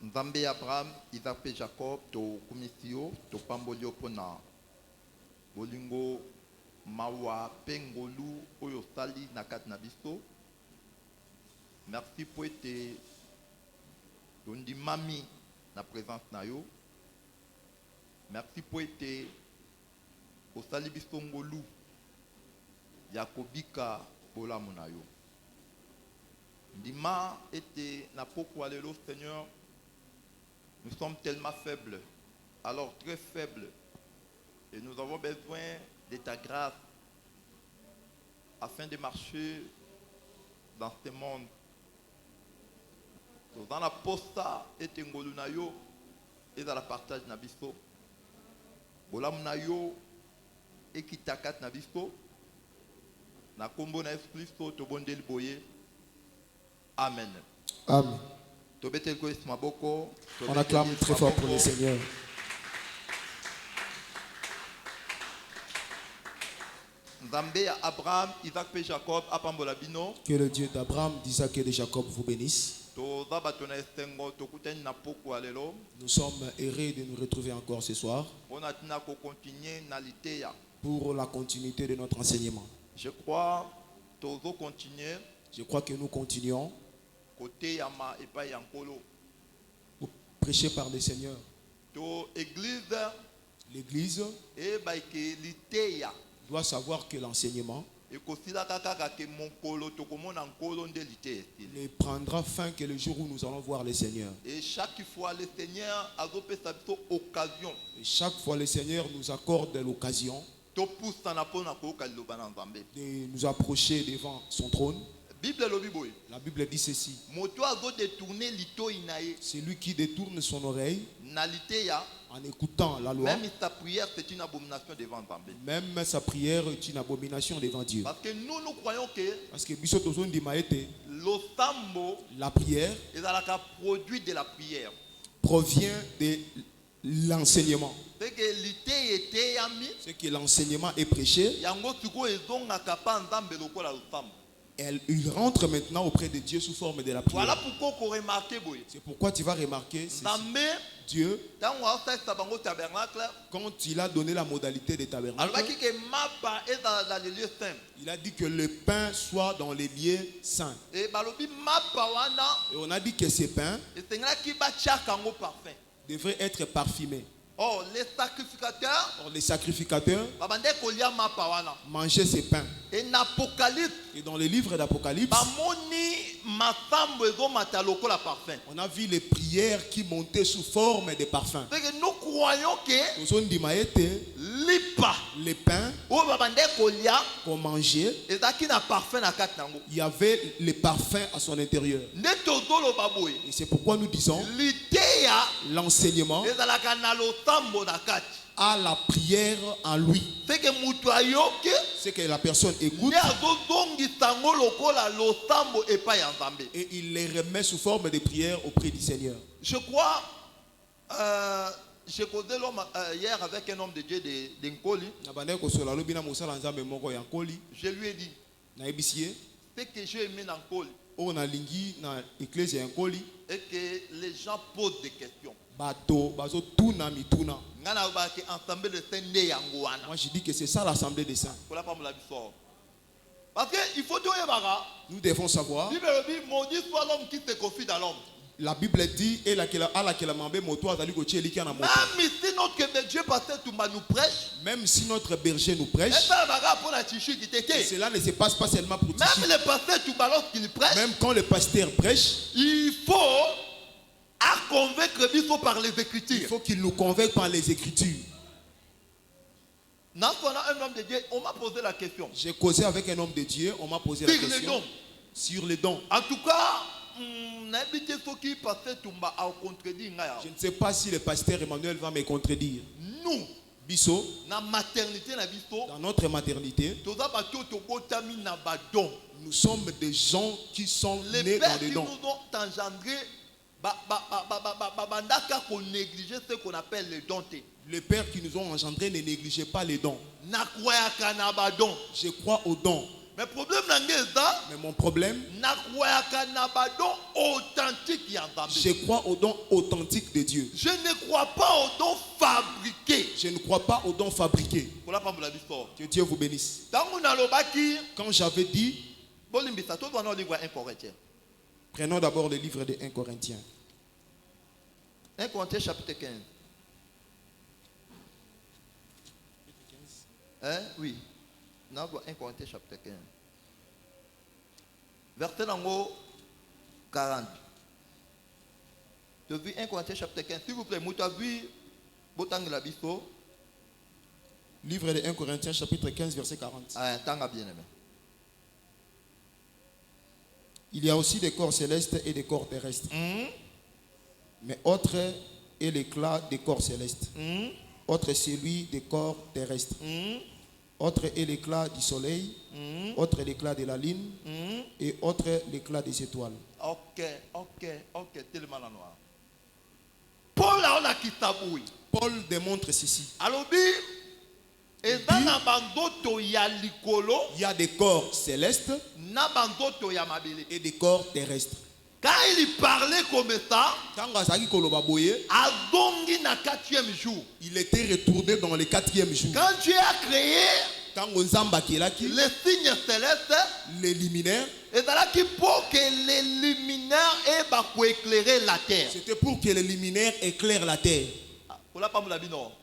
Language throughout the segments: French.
Nzambe Abraham, Isaac et Jacob, to kumisio, to pambolio pona. Bolingo mawa pengolu oyo sali nakat nabiso. Merci pour être dondi mami na présence na yo. Merci pour être au sali biso ngolu. Yakobika bola munayo. Dima était na poko alelo Seigneur. Nous sommes tellement faibles, alors très faibles, et nous avons besoin de ta grâce afin de marcher dans ce monde. Dans la posta et ngolunayo et dans la partage nabiso. Bolamnayo et kitakat nabiso. Na kombo na Christo to bondel boye. Amen. Amen. On acclame très fort pour le Seigneur. Abraham, Isaac et Jacob, que le Dieu d'Abraham, d'Isaac et de Jacob vous bénisse. Nous sommes heureux de nous retrouver encore ce soir pour la continuité de notre enseignement. Je crois que nous continuons pour prêcher par le Seigneur. L'Église doit savoir que l'enseignement ne prendra fin que le jour où nous allons voir le Seigneur. Et chaque fois le Seigneur a occasion. Et chaque fois le Seigneur nous accorde l'occasion de nous approcher devant son trône. La Bible dit ceci. C'est lui qui détourne son oreille en écoutant la loi. Même sa prière, c'est une abomination devant Dieu. Même sa prière est une abomination devant Dieu. Parce que nous croyons que la prière produit de la prière provient de l'enseignement. C'est que l'enseignement est prêché. Il rentre maintenant auprès de Dieu sous forme de la prière. Voilà pourquoi c'est pourquoi tu vas remarquer Dieu, quand il a donné la modalité des tabernacles, il a dit que le pain soit dans les lieux saints. Et on a dit que ces pains devraient être parfumés. Oh, les sacrificateurs mangeaient ces pains. Et dans le livre d'Apocalypse, on a vu les prières qui montaient sous forme de parfums. Nous croyons que les pains qu'on mangeait, il y avait les parfums à son intérieur. Et c'est pourquoi nous disons l'enseignement à la prière en lui. C'est que la personne écoute et il les remet sous forme de prière auprès du Seigneur. Je crois, j'ai causé hier avec un homme de Dieu d'Nkoli. Je lui ai dit, ce que j'ai aimé dans Nkoli, et que les gens posent des questions. Moi je dis que c'est ça l'assemblée des saints. Parce qu'il faut tout nous devons savoir. Maudit soit l'homme qui se confie dans l'homme. La Bible dit même si notre berger pasteur Toumba nous prêche, même si notre berger nous prêche, cela ne se passe pas seulement pour Tichy. Même le pasteur Toumba lorsqu'il prêche, même quand le pasteur prêche, il faut convaincre par les Écritures. Il faut qu'il nous convainque par les Écritures. Un homme de Dieu, on m'a posé la question. J'ai causé avec un homme de Dieu, on m'a posé la question sur les dons. En tout cas, je ne sais pas si le pasteur Emmanuel va me contredire. Nous, Bisso, dans notre maternité, nous sommes des gens qui sont nés dans des dons. Nous ont engendré, ce qu'on appelle les dons. Les pères qui nous ont engendrés ne négligeaient pas les dons. Je crois aux dons. Mais mon problème, je crois au don authentique de Dieu. Je ne crois pas au don fabriqué. Je ne crois pas au don fabriqué. Que Dieu vous bénisse. Quand j'avais dit, prenons d'abord le livre de 1 Corinthiens. 1 Corinthiens chapitre 15. Hein? Oui. 1 Corinthiens chapitre 15. Verset 40. Tu as vu 1 Corinthiens chapitre 15. S'il vous plaît, tu as vu livre de 1 Corinthiens chapitre 15 verset 40. Il y a aussi des corps célestes et des corps terrestres. Mais autre est l'éclat des corps célestes. Autre est celui des corps terrestres. Autre est l'éclat du soleil. Autre est l'éclat de la lune. Et autre est l'éclat des étoiles. Ok. Tellement la noire. Paul démontre ceci. Il y a des corps célestes et des corps terrestres. Quand il parlait comme ça, il était retourné dans le 4e jour. Quand Dieu a créé les signes célestes, les luminaires, pour que les luminaires éclairent la terre. C'était pour que les luminaires éclairent la terre.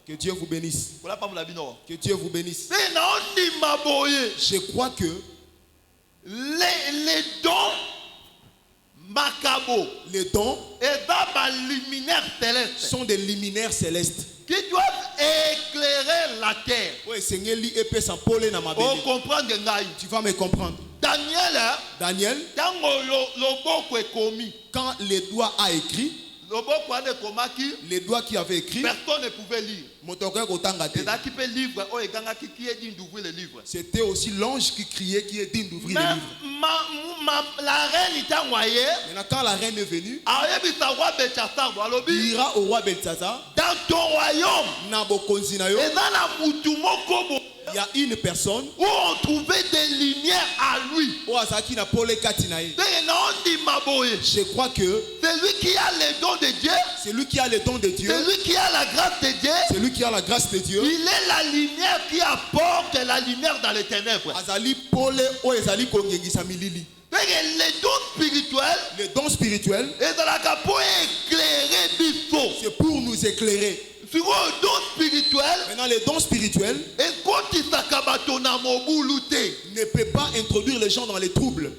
Que Dieu vous bénisse. Que Dieu vous bénisse. Je crois que les dons macabo, les dons sont des luminaires célestes qui doivent éclairer la terre. Oh, comprendre. Tu vas me comprendre. Daniel, quand les doigts a écrit, les doigts qui avaient écrit, personne ne pouvait lire. C'était aussi l'ange qui criait, qui est digne d'ouvrir le livre. La reine était envoyée. Maintenant, quand la reine est venue, il ira au roi Belteshazzar. Dans ton royaume, il y a une personne où on trouvait des lumières à lui. Je crois que celui qui a les dons de Dieu, celui qui a les dons de Dieu, celui qui a la grâce de Dieu, celui qui a la grâce de Dieu, il est la lumière qui apporte la lumière dans les ténèbres. Les dons spirituels, c'est pour nous éclairer. Maintenant, les dons spirituels ne peuvent pas introduire les gens dans les troubles.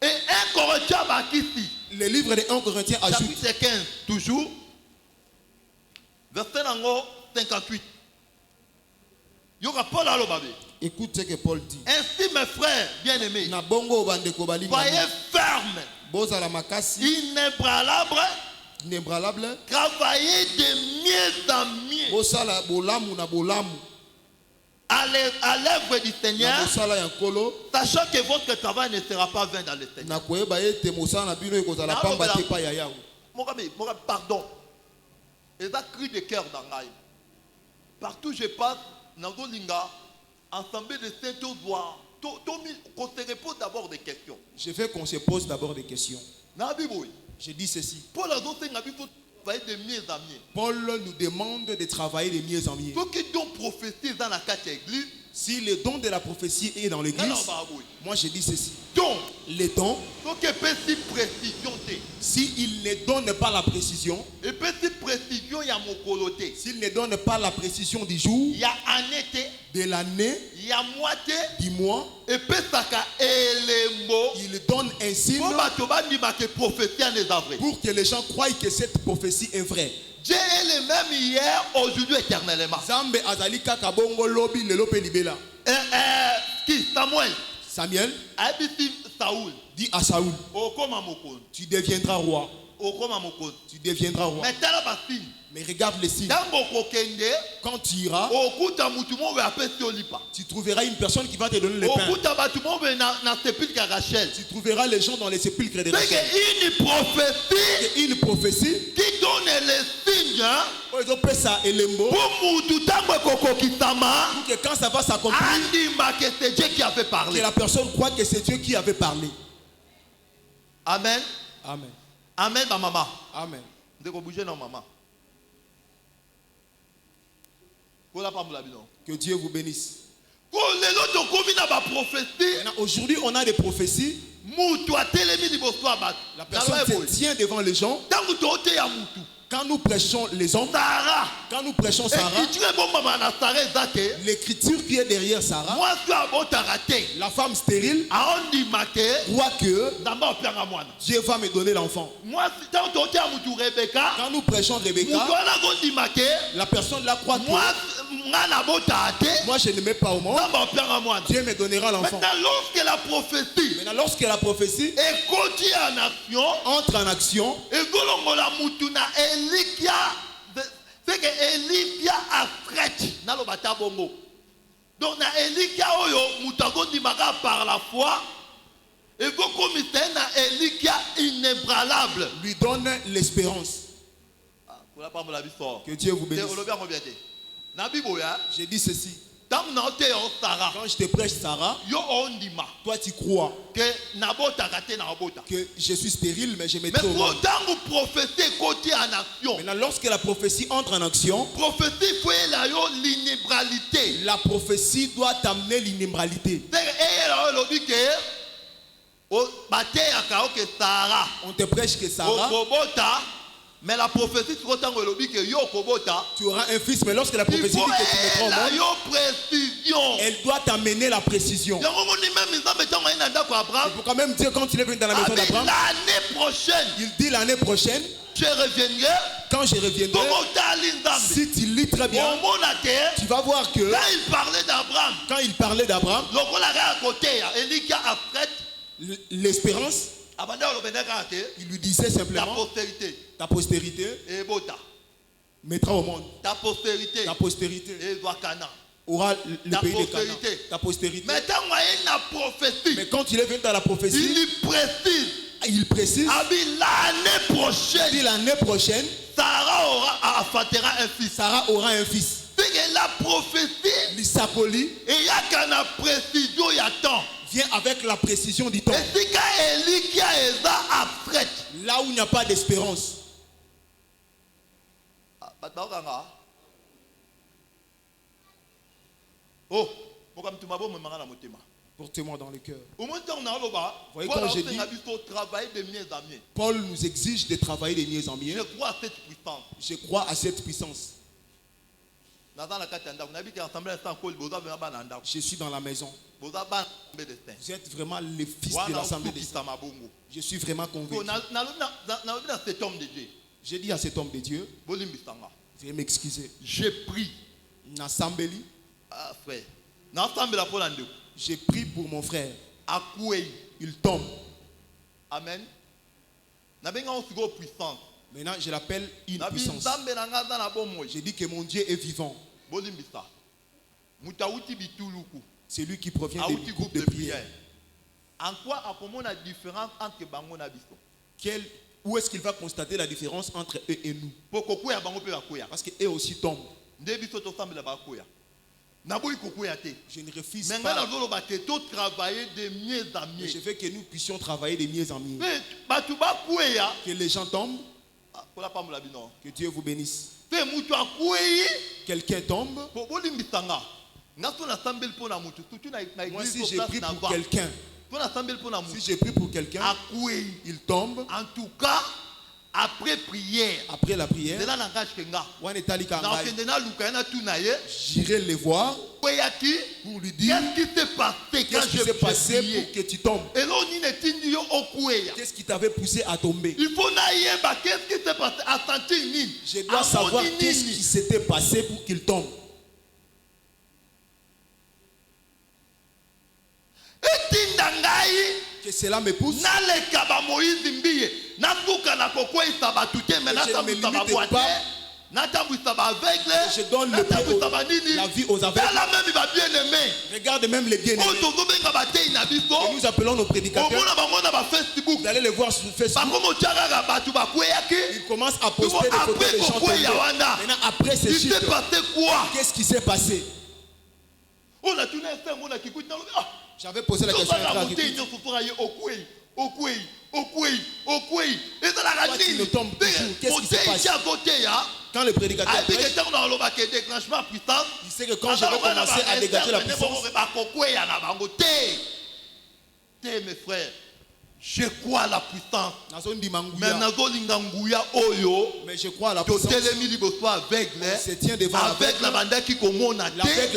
Et 1 Corinthiens, le livre de 1 Corinthiens ajoute, chapitre 15, toujours, verset 58. Écoute ce que Paul dit. Ainsi, mes frères bien-aimés, soyez fermes, inébranlables, travaillez de mieux en mieux à l'œuvre du Seigneur, sachant que votre travail ne sera pas vain dans le Seigneur. Pardon. Et ça crie de cœur dans l'âme. Partout je passe, ensemble de Saint-Odoir, qu'on se repose d'abord des questions. Je veux qu'on se pose d'abord des questions. Je dis ceci. Paul nous demande de travailler de mieux en mieux. Si le don de la prophétie est dans l'église, moi je dis ceci. Les dons, s'il ne donne pas la précision, s'il ne donne pas la précision du jour, de l'année, du mois, il donne un signe pour que les gens croient que cette prophétie est vraie. Dieu est le même hier, aujourd'hui, éternellement. Samuel, Dis à Saoul, tu deviendras roi. Tu deviendras roi. Mais regarde les signes. Quand tu iras, tu trouveras une personne qui va te donner les pains. Tu trouveras les gens dans les sépulcres de Rachel. Une prophétie qui donne les signes pour que quand ça va s'accomplir, que c'est Dieu qui avait parlé. Que la personne croit que c'est Dieu qui avait parlé. Amen. Amen. Amen, ma maman. Amen. Bouger non, maman. Que Dieu vous bénisse. Maintenant, aujourd'hui, on a des prophéties. La personne se tient devant les gens. Quand nous prêchons les hommes, quand nous prêchons Sarah, l'écriture qui est derrière Sarah, la femme stérile, croit que Dieu va me donner l'enfant. Quand nous prêchons Rebecca, la personne là croit que moi je ne mets pas au monde, Dieu me donnera l'enfant. Maintenant, lorsque la prophétie entre en action, c'est que Elikia a frette dans le bata bongo. Donc na Elikia oyo mutagondi maga par la foi. Et vous comme na Elikia inébranlable lui donne l'espérance. Que Dieu vous bénisse. J'ai dit ceci. Quand je te prêche Sarah, toi tu crois que je suis stérile, mais je me trouve. Maintenant, lorsque la prophétie entre en action, la prophétie doit t'amener l'inébralité. On te prêche que Sarah, mais la prophétie, tu auras un fils, mais lorsque la prophétie dit que tu mettras au monde, elle doit t'amener la précision. Il faut quand même dire quand il est venu dans la maison d'Abraham, l'année prochaine, il dit l'année prochaine, je reviendrai. Quand je reviendrai, si tu lis très bien, tu vas voir que quand il parlait d'Abraham, l'espérance, il lui disait simplement ta postérité mettra au monde. Ta postérité aura le pays de Canaan. Ta postérité. Mais quand il est venu dans la prophétie, il précise l'année prochaine, Sarah aura un fils. La prophétie vient avec la précision du temps. Là où il n'y a pas d'espérance. Oh, portez-moi dans le cœur. Voyez, quand j'ai dit, Paul nous exige de travailler de mieux en mieux. Je crois à cette puissance. Je crois à cette puissance. Je suis dans la maison. Vous êtes vraiment les fils de l'Assemblée des saints. Je suis vraiment convaincu. J'ai dit à cet homme de Dieu, veuillez m'excuser. J'ai pris. J'ai pris pour mon frère. Il tombe. Amen. Maintenant, je l'appelle une puissance. J'ai dit que mon Dieu est vivant. C'est lui qui provient des groupes de prière. En quoi la différence entre bango na biso? Où est-ce qu'il va constater la différence entre eux et nous? Parce qu'eux aussi tombent. Je ne refuse pas. Mais je veux que nous puissions travailler de mieux en mieux. Que les gens tombent. Que Dieu vous bénisse. Quelqu'un tombe. Moi, si j'ai pris pour quelqu'un, il tombe. En tout cas, après prière, après la prière, j'irai les voir pour lui dire qu'est-ce qui s'est passé pour que tu tombes. Qu'est-ce qui t'avait poussé à tomber? Il faut qu'est-ce qui s'est passé à sentir. Je dois savoir qu'est-ce qui s'était passé pour qu'il tombe. Que Que cela me pousse. Je ne me limite pas. Je donne la vie aux aveugles. Regarde même les bien-aimés. Et nous appelons nos prédicateurs. Vous allez les voir sur Facebook. Ils commencent à poster des photos des gens tombés. Maintenant, après ces chiffres, qu'est-ce qui s'est passé? J'avais posé la question à tu me tombes toujours. Qu'est-ce qui se passe? Quand le prédicateur prêche, il sait que quand je vais commencer à dégager la puissance, mes frères, je crois à la puissance. Mais je crois à la puissance. On se tient devant l'aveugle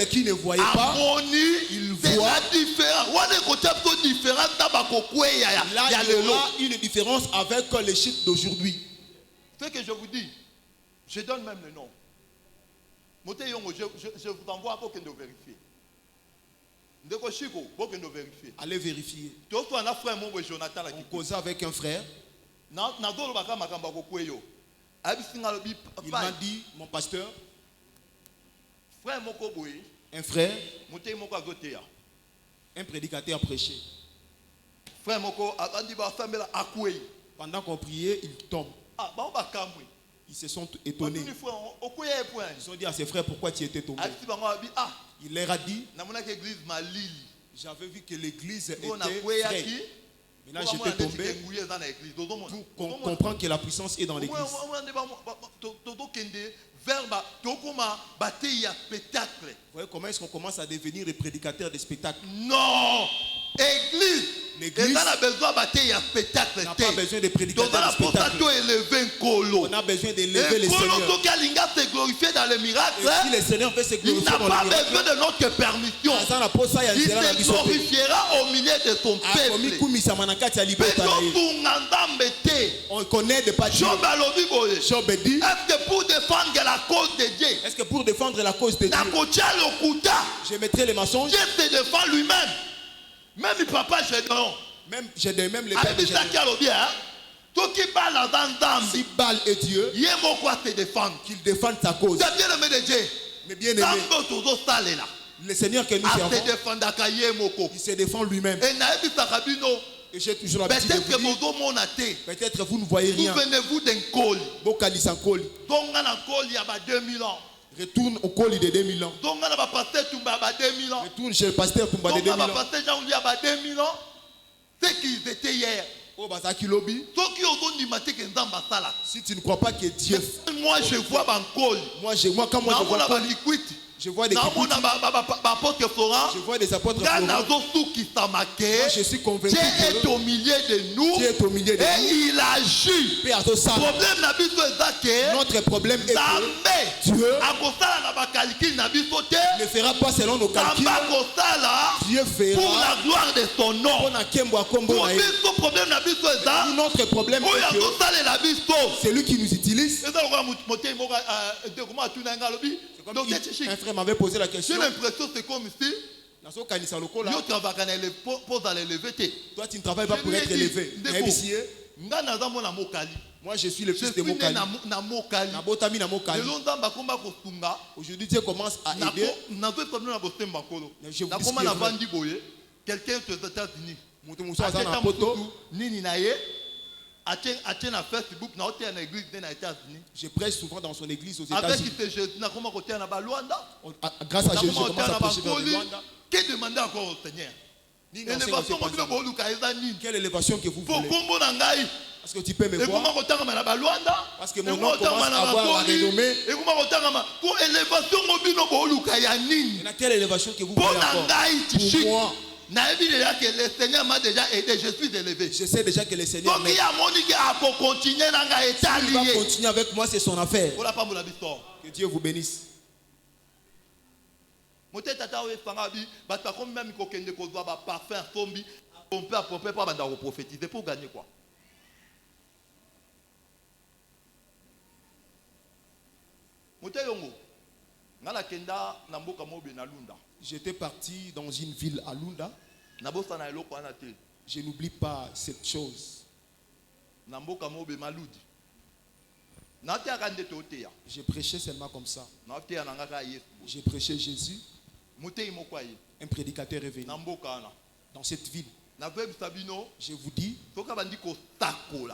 qui ne voyait pas. Il voit. Là, il y aura une différence avec les chiffres d'aujourd'hui. Ce que je vous dis, je donne même le nom. Je vous envoie pour que nous vérifiez. Allez vérifier. On causait avec un frère. Il m'a dit, mon pasteur, un frère, un prédicateur a prêché. Pendant qu'on priait, il tombe. Ils se sont étonnés. Ils ont dit à ses frères, pourquoi tu étais tombé? Il leur a dit, j'avais vu que l'église était vraie. Maintenant j'étais tombé pour comprendre que la puissance est dans l'église. Vous voyez comment est-ce qu'on commence à devenir des prédicateurs de spectacles? Non! L'église n'a pas besoin de prédicateurs de spectacles. On a besoin d'élever les seigneurs. Si le Seigneur veut se glorifier dans le miracle, il n'a pas besoin de notre permission. Il se glorifiera au milieu de son peuple. On connaît des patriotes. Job dit, est-ce que pour défendre la cause de Dieu, est-ce que pour défendre la cause de Dieu, je mettrai les mensonges? Dieu se défend lui-même. Même papa Gédéon. Même les pères de Gédéon. Si Baal est Dieu, qu'il défende sa cause. Mais bien aimé, le Seigneur que nous servons, il se défend lui-même. Et j'ai toujours l'habitude de vous dire, peut-être vous ne voyez rien. Souvenez-vous d'un col. Donc il y a 2000 ans. Retourne au col de 2000 ans. Retourne chez le pasteur Toumba de 2000 ans. C'est qu'ils étaient hier. Si tu ne crois pas que Dieu, moi je vois Bankol. Moi je vois je vois des apôtres Florent. Je vois des apôtres Florent. Moi, je suis convaincu que Dieu est au milieu de nous. Dieu est au milieu de nous. Et il agit. Notre problème est que Dieu ne fera pas selon nos calculs. Dieu fera pour la gloire de son nom. Notre problème est que c'est lui qui nous utilise. Un frère m'avait posé la question. J'ai l'impression que c'est comme si toi tu ne travailles pas pour être élevé. Moi je suis le fils de Mokali. Aujourd'hui Dieu commence à aider. Je vous dis quelqu'un aux États-Unis je prêche souvent dans son église aux États-Unis. Grâce à Jésus, je commence à prêcher vers le Rwanda. Que demander encore au Seigneur? Quelle élévation que vous voulez? Parce que tu peux me voir. Parce que mon nom commence à avoir la renommée. Quelle élévation que vous voulez encore? Pour moi. Le Seigneur m'a déjà aidé, je suis élevé. Je sais déjà que le Seigneur m'aide. Il va continuer avec moi, c'est son affaire. Que Dieu vous bénisse. Prophétiser pour gagner quoi? J'étais parti dans une ville à Lunda. Je n'oublie pas cette chose. J'ai prêché seulement comme ça. J'ai prêché Jésus, un prédicateur est venu dans cette ville. Je vous dis,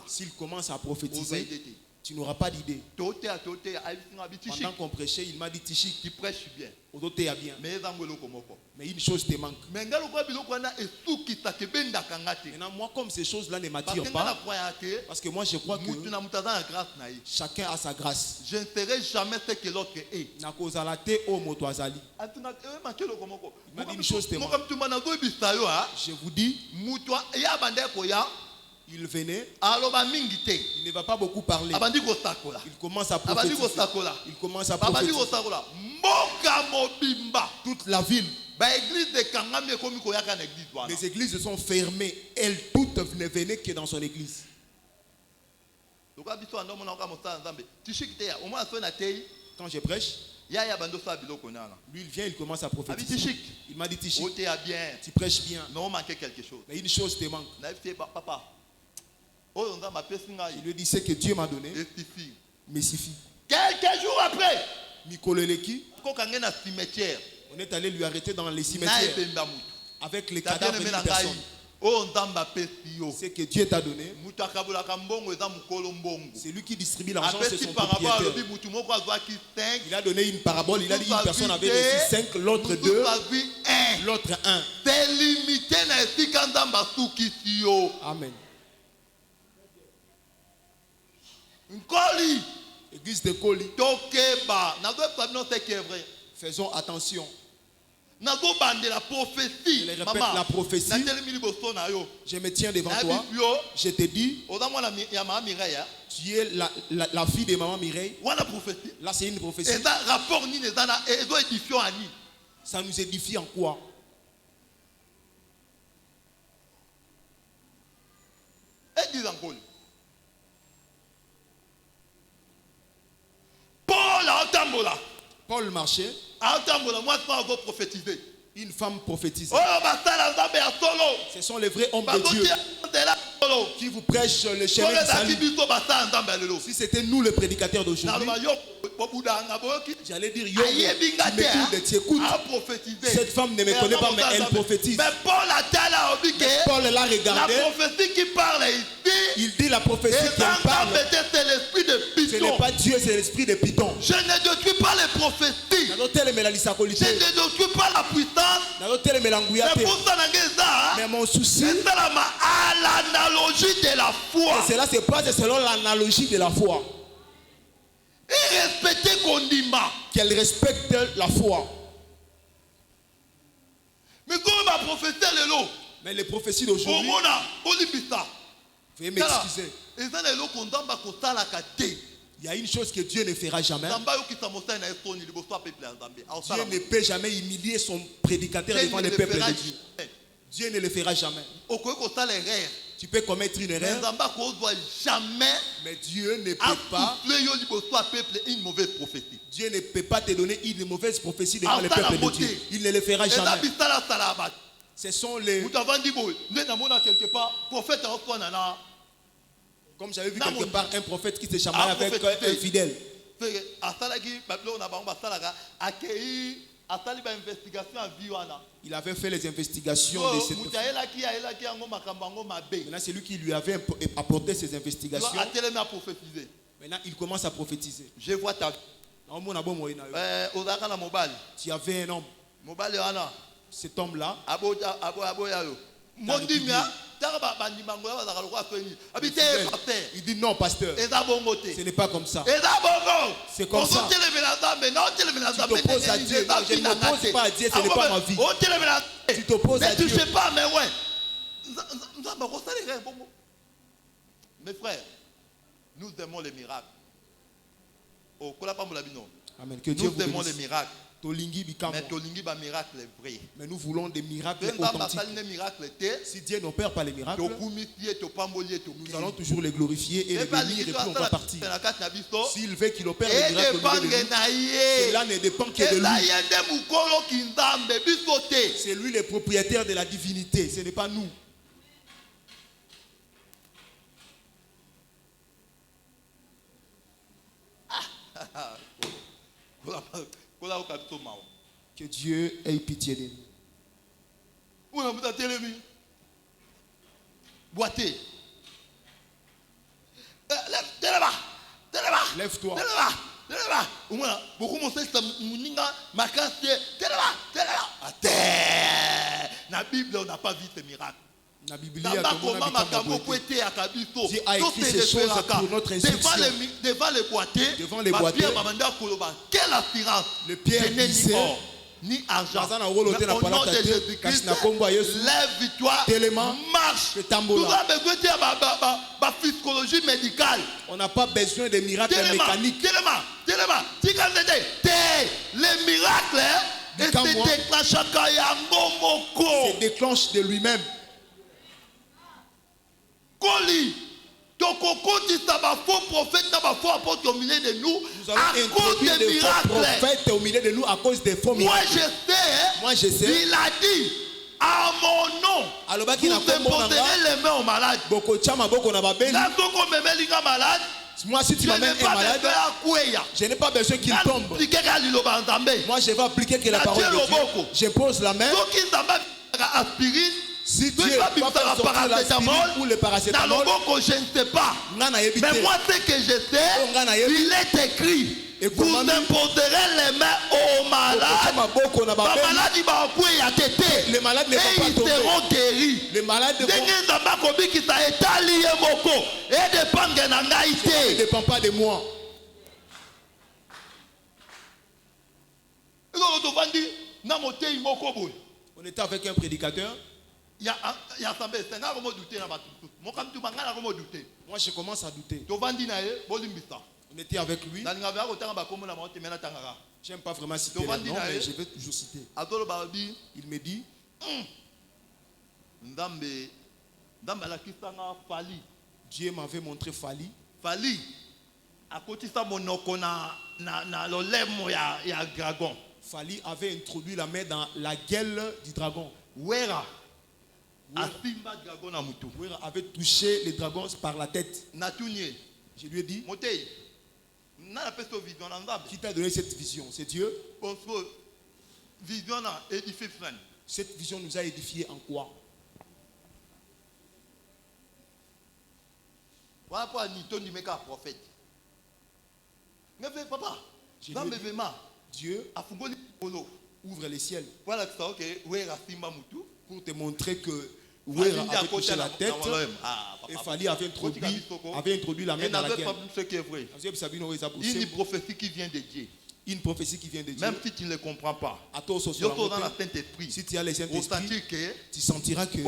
s'il commence à prophétiser, tu n'auras pas d'idée. Pendant qu'on prêchait, il m'a dit Tichik, tu prêches bien. Bien. Mais une chose te manque. Maintenant, moi, comme ces choses-là ne m'attirent pas, parce que moi, je crois que chacun a sa grâce. Je ne serai jamais ce que l'autre est. Il m'a dit une chose te manque. Je vous dis, il venait, il ne va pas beaucoup parler. Il commence à prophétiser. Il commence à prophétiser. Toute la ville, les églises sont fermées. Elles toutes ne venaient que dans son église. Quand je prêche, lui il vient, il commence à prophétiser. Il m'a dit Tichik, tu prêches bien. Mais une chose te manque. Il lui dit ce que Dieu m'a donné me suffit. Quelques jours après, on est allé lui arrêter dans les cimetières avec les cadavres d'une personne. Ce que Dieu t'a donné, c'est lui qui distribue l'argent, c'est son propriétaire. Il a donné une parabole, il a dit une personne avait reçu 5, l'autre 2, l'autre 1. C'est limité. Amen. Église de Koli. Faisons attention. La prophétie. Je répète la prophétie. Je me tiens devant toi. Je te dis, tu es la fille de maman Mireille. Là, c'est une prophétie. Ça nous édifie en quoi? Paul marchait. Une femme prophétisait. Ce sont les vrais hommes de Dieu qui vous prêchent le chemin du salut. Si c'était nous les prédicateurs d'aujourd'hui, j'allais dire yo, tu écoutes. Cette femme ne me connaît pas, mais elle prophétise. Mais Paul l'a regardé. La prophétie qui parle ici, il dit la prophétie qui parle, c'est l'esprit de Python. Ce n'est pas Dieu, c'est l'esprit de Python. Je ne détruis pas les prophéties. Je ne détruis pas la puissance. C'est pour ça mais mon souci, c'est à l'analogie de la foi. Et cela se passe selon l'analogie de la foi. Et respecter Kondima. Qu'elle respecte la foi. Mais comment va prophétiser le lot? Mais les prophéties d'aujourd'hui, veuillez m'excuser. Il y a une chose que Dieu ne fera jamais. Dieu ne peut jamais humilier son prédicateur devant le peuple de Dieu. Dieu ne le fera jamais. Tu peux commettre une erreur, mais Dieu ne peut pas. Dieu ne peut pas te donner une mauvaise prophétie devant le peuple de Dieu. Il ne le fera jamais. Ce sont les. Comme j'avais vu quelque part un prophète qui se chamaillait avec un fidèle. Il avait fait les investigations de cette fille. Maintenant, c'est lui qui lui avait apporté ces investigations. Maintenant, il commence à prophétiser. Je vois ta. Tu avais un homme. Cet homme-là. Il dit non, pasteur. Ce n'est pas comme ça. C'est comme ça. Tu t'opposes à Dieu. Non, je ne m'oppose pas à Dieu, ce n'est pas ma vie. Tu t'opposes à Dieu. Ne touchez pas, mais ouais. Mes frères, nous aimons les miracles. Amen. Que Dieu vous aimons les miracles. Mais nous voulons des miracles authentiques. Si Dieu n'opère pas les miracles, nous allons toujours les glorifier et les bénir et puis on va partir. S'il veut qu'il opère les miracles, cela ne dépend que de lui. C'est lui le propriétaire de la divinité, ce n'est pas nous. Que Dieu ait pitié de nous. Lève-toi. La Bible, on n'a pas vu ce miracle. La Bible Dieu a écrit ces choses pour notre instruction. Devant les boîtiers, quelle assurance? Le pierre glissé, ni argent. Au nom de Jésus-Christ, lève-toi, marche. Physiologie médicale. On n'a pas besoin de miracles mécaniques. Les miracles se déclenchent de lui-même. Koli, faux prophète, faux apôtre au milieu de nous à cause des miracles. Au milieu de nous à cause des faux miracles. Moi je sais. Il a dit à mon nom, vous imposerez les mains aux malades. Malade. Moi, si tu m'amènes un malade, je n'ai pas besoin qu'il tombe. Moi, je vais appliquer que la parole de Dieu. Je pose la main. Si Dieu va faire l'aspirine ou le paracétamol, je ne sais pas. Mais moi, ce que je sais, il est écrit. Vous imposerez les mains aux malades. Les malades ne vont pas tomber. Ils seront guéris. Les malades ne dépend pas de moi. On était avec un prédicateur. Moi je commence à douter. On était avec lui. J'aime pas vraiment citer le nom, mais je vais toujours citer. Il me dit Dieu m'avait montré Fali. Fali avait introduit la main dans la gueule du dragon. Wera avait touché le dragon par la tête. Je lui ai dit, qui t'a donné cette vision? C'est Dieu. Cette vision nous a édifié en quoi? Dieu ouvre les ciels pour te montrer que Wera avait touché la tête et Fali avait introduit la main dans la gueule. Une prophétie qui vient de Dieu. Une prophétie qui vient de Dieu. Même si tu ne le comprends pas. Si tu as le Saint-Esprit, tu sentiras que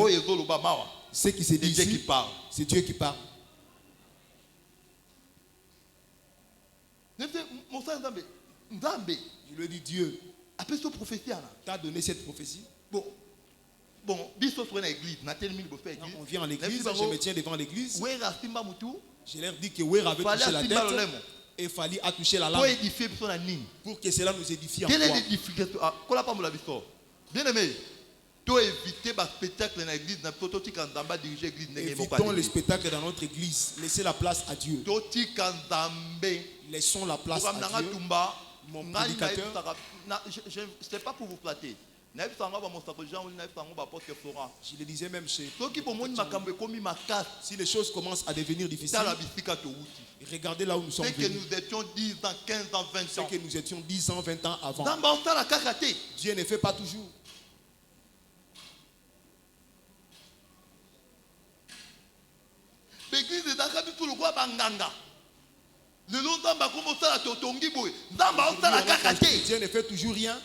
ce qui se dit ici, c'est Dieu qui parle. Je lui ai dit, Dieu t'a donné cette prophétie. Bon, on vient en église, je me tiens devant l'église. Je leur dis que Wera avait touché la tête et Fali a touché la langue pour que cela nous édifie en quoi? Bien aimé, évitons le spectacle dans notre église. Laissez la place à Dieu. Laissons la place à Dieu. Mon prédicateur, ce n'est pas pour vous flatter. Je le disais même chez si les choses commencent à devenir difficiles, regardez là où nous sommes venus. Que nous étions 10 ans, 15 ans, 20 ans. C'est que nous étions 10 ans, 20 ans avant. Dieu ne fait pas toujours. L'église est dans Dieu ne fait toujours rien.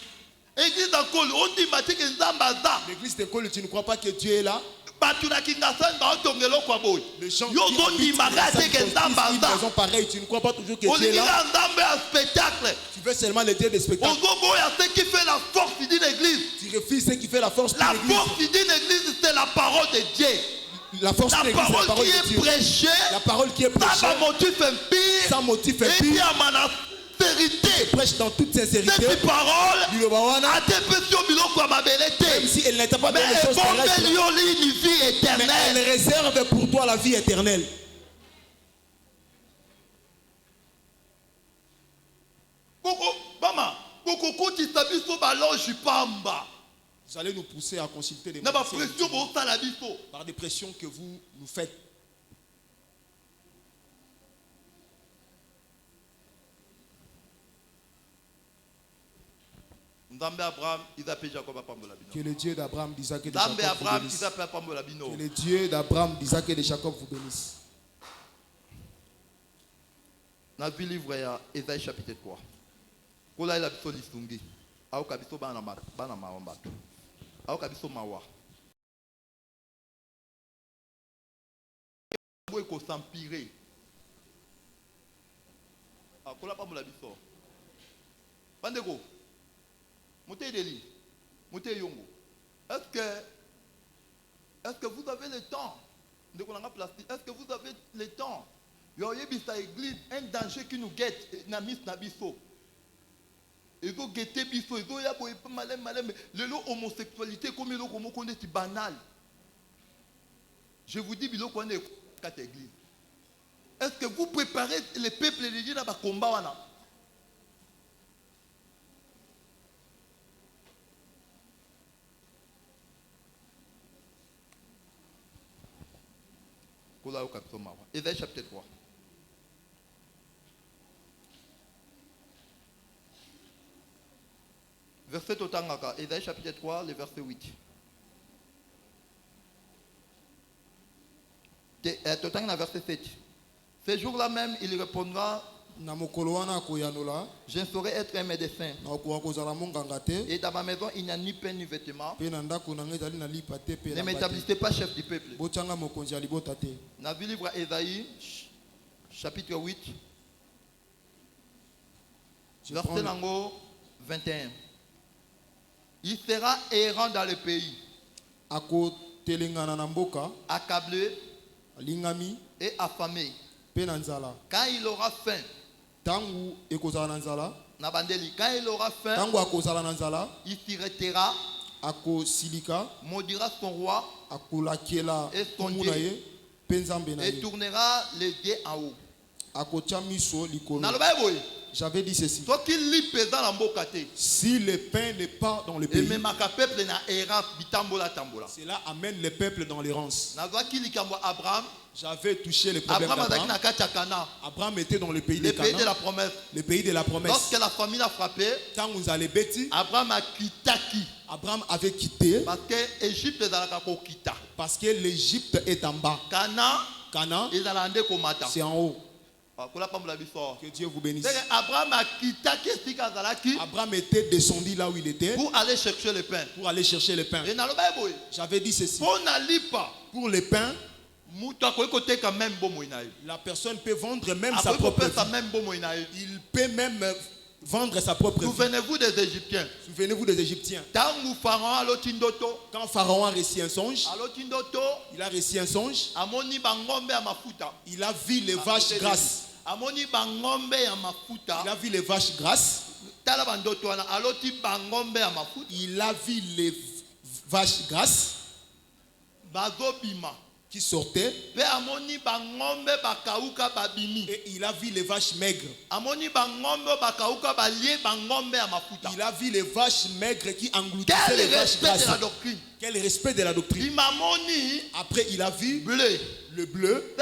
L'église d'école, tu ne crois pas que Dieu est là? Les gens qui pareil, tu ne crois pas toujours que Dieu est là? Tu veux seulement le Dieu des spectacles. Ce qui fait la force d'une église. Tu refuses ce qui fait la force d'une église. La force d'une église, c'est la parole de Dieu. La force la parole qui est prêchée. La parole qui est prêchée. Sans motif impie. Vérité. Prêche dans toute sincérité. Cette parole même si elle n'était pas dans les choses terrestres, mais elle réserve pour toi la vie éternelle. Vous allez nous pousser à consulter des médecins par des pressions que vous nous faites. Que le Dieu d'Abraham, d'Isaac et de Jacob vous bénisse. Que le Dieu d'Abraham, d'Isaac et de Jacob vous bénisse. Dans le livre Ésaïe chapitre 3. Kola ila biso lisungi. Au kabiso bana maombato. Au kabiso mawa. Boy ko s'empirer. Kola pa mula biso. Bandeko. Montez Deli. Montez Yongo. Est-ce que vous avez le temps de qu'on plastique? Est-ce que vous avez le temps? Il y a église un danger qui nous guette. Namis nabiso. Ils ont guetté biso. Ils ont yaboye malem. Le homosexualité comme le homo qu'on est banal. Je vous dis bilo qu'on est quatre églises. Est-ce que vous préparez les peuples de Dieu dans le combat? Ésaïe chapitre 3. Verset Totangaka, Ésaïe chapitre 3, le verset 8. Totangana verset 7. Ce jour-là même, il répondra: je saurais être un médecin. Et dans ma maison, il n'y a ni pain ni vêtements. Ne m'établissez pas chef du peuple. Dans le livre Ésaïe, chapitre 8, verset 21. Il sera errant dans le pays, accablé et affamé. Quand il aura faim, quand il aura faim, il s'irritera, maudira son roi et son Dieu, et tournera les yeux en haut. J'avais dit ceci: si le pain n'est pas dans le pays, cela amène le peuple dans l'errance. J'avais touché le problème d'Abraham. Abraham était dans le pays de Canaan, le pays de la promesse. Lorsque la famine a frappé, Abraham avait quitté parce que l'Égypte est en bas. Canaan, c'est en haut. Que Dieu vous bénisse. Abraham était descendu là où il était pour aller chercher le pain. J'avais dit ceci: pour le pain, la personne peut vendre même sa propre vie. Il peut même vendre sa propre vie. Souvenez-vous des Égyptiens. Quand Pharaon a reçu un songe, il a reçu un songe. Il a vu les vaches grasses. Il a vu les vaches grasses. Il a vu les vaches grasses qui sortaient. Et il a vu les vaches maigres. Il a vu les vaches maigres qui engloutissaient les vaches grasses. Quel respect de la doctrine. Après, il a vu le bleu.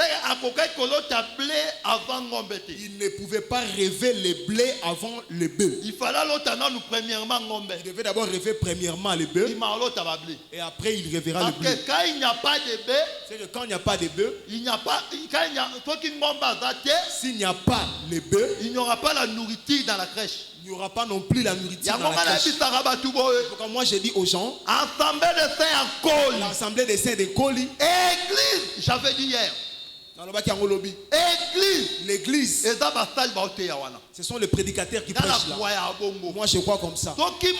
Il ne pouvait pas rêver le blé avant le bœuf. Il devait d'abord rêver premièrement le bœuf. Et après, il rêvera le bleu. Quand il n'y a pas de bœuf, c'est que quand il n'y a pas de bœuf, s'il n'y a pas le bœuf, il n'y aura pas la nourriture dans la crèche. Il n'y aura pas non plus la nourriture dans la crèche. Pourquoi moi je dis aux gens, l'assemblée des saints de Koli, église, j'avais dit hier, l'église, ce sont les prédicateurs qui prêchent là. Moi je crois comme ça. S'il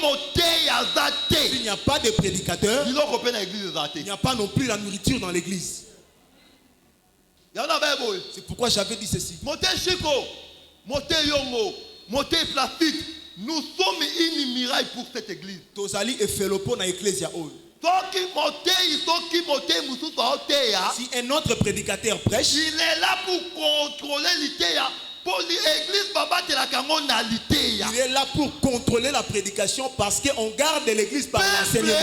n'y a pas de prédicateurs, il n'y a pas non plus la nourriture dans l'église. C'est pourquoi j'avais dit ceci: nous sommes une miraille pour cette église. Si un autre prédicateur prêche, il est là pour contrôler l'idée Il est là pour contrôler la prédication parce qu'on garde l'église par l'enseignement.